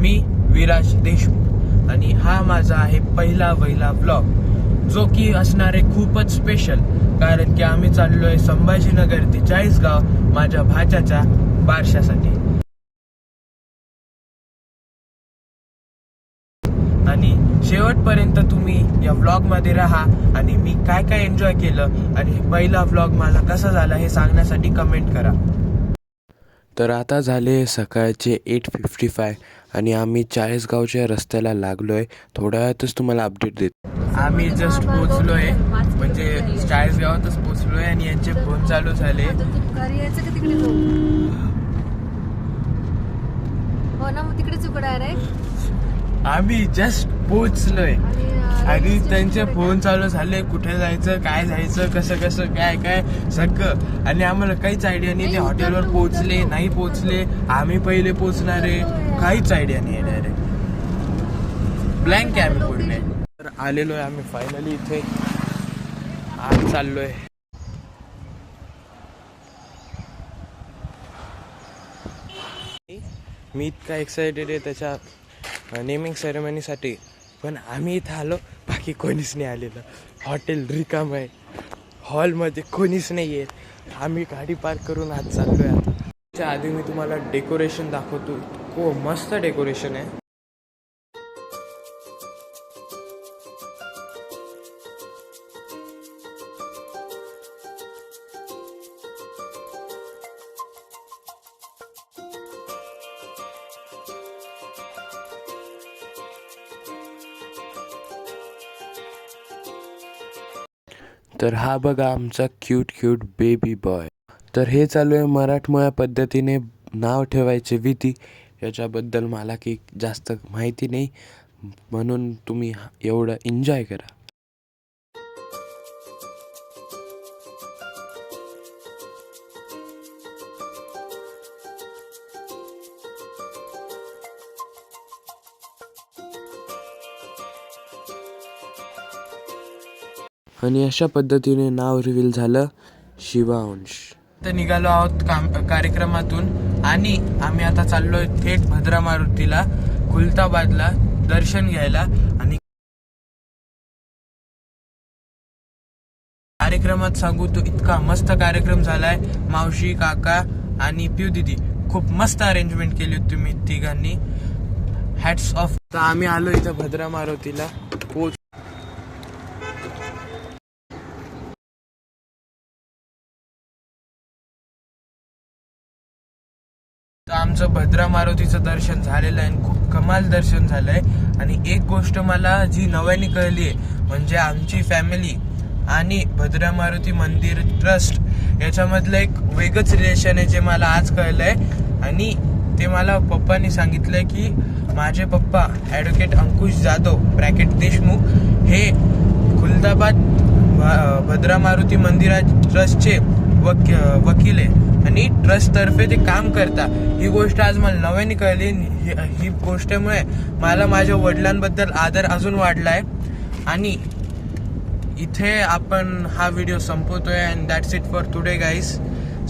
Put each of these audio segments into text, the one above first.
मी विराज देशमुख आणि हा माझा आहे पहिला व्लॉग, जो की असणार आहे खूपच स्पेशल, कारण की आम्ही चाललोय संभाजीनगर ते चाळीसगाव माझ्या भाच्याच्या बारशासाठी. आणि शेवटपर्यंत तुम्ही या व्लॉग मध्ये राहा आणि मी काय काय एन्जॉय केलं आणि पहिला व्लॉग मला कसा झाला हे सांगण्यासाठी कमेंट करा. तर आता झाले सकाळचे 8:55 आणि आम्ही चाळीसगावच्या रस्त्याला लागलोय. थोड्या वेळातच तुम्हाला अपडेट देतो. आम्ही जस्ट पोहोचलोय, म्हणजे चाळीसगावातच पोहोचलोय आणि यांचे फोन चालू झाले. आम्ही जस्ट पोहोचलोय आणि त्यांचे फोन चालू झाले, कुठे जायचं, काय जायचं, कसं कसं काय काय सगळं. आणि आम्हाला काहीच आयडिया नाही. ते हॉटेलवर पोहोचले नाही पोहोचले, आम्ही पहिले पोहोचणारे, काहीच आयडिया नाही. डायरेक्ट ब्लँक आहे आम्ही पूर्ण. तर आलेलो आहे आम्ही फायनली इथे. आज चाललोय. मी इतका एक्सायटेड आहे त्याच्या नेमिंग सेरेमनीसाठी, पण आम्ही इथं आलो, बाकी कोणीच नाही आलेलं. हॉटेल रिकाम आहे, हॉलमध्ये कोणीच नाही आहे. आम्ही गाडी पार्क करून आज चाललोय. आता त्याच्या आधी मी तुम्हाला डेकोरेशन दाखवतो. खूप मस्त डेकोरेशन आहे. तर हा बघा आमचा क्यूट बेबी बॉय. तर हे चालू आहे मराठमोळ्या पद्धतीने नाव ठेवायचे विधी. याच्याबद्दल मला काही जास्त माहिती नाही, म्हणून तुम्ही एवढं एन्जॉय करा. आणि अशा पद्धतीने नाव रिव्हील झालं शिवांश. तर निघालो आहोत कार्यक्रमातून आणि आम्ही आता चाललोय थेट भद्रा मारुतीला खुलताबादला दर्शन घ्यायला. आणि कार्यक्रमात सांगू तो इतका मस्त कार्यक्रम झालाय. मावशी, काका आणि पिऊ दिदी खूप मस्त अरेंजमेंट केली होती तुम्ही तिघांनी. Hats off. तर आम्ही आलो इथं भद्रा मारुतीला. तर आमचं भद्रा मारुतीचं दर्शन झालेलं आहे आणि खूप कमाल दर्शन झालंय. आणि एक गोष्ट मला जी नव्याने कळली आहे, म्हणजे आमची फॅमिली आणि भद्रा मारुती मंदिर ट्रस्ट याच्यामधलं एक वेगळंच रिलेशन आहे, जे मला आज कळलंय. आणि ते मला पप्पांनी सांगितलंय की माझे पप्पा ॲडव्होकेट अंकुश जाधव ब्रॅकेट देशमुख हे खुलताबाद भद्रा मारुती मंदिरा ट्रस्टचे वकील आहे आणि ट्रस्ट तर्फे ते काम करता. ही गोष्ट आज मला नव्याने कळली. ही गोष्टीमुळे मला माझ्या वडिलांबद्दल आदर अजून वाढलाय. आणि इथे आपण हा व्हिडिओ संपवतोय. And that's it for today guys.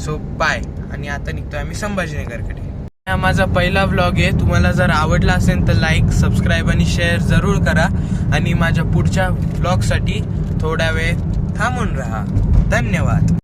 So bye. आणि आता निघतोय आम्ही संभाजीनगरकडे. हा माझा पहिला व्लॉग आहे. तुम्हाला जर आवडला असेल तर लाईक, सबस्क्राईब आणि शेअर जरूर करा. आणि माझ्या पुढच्या व्लॉगसाठी थोडा वेळ थांबून राहा. धन्यवाद.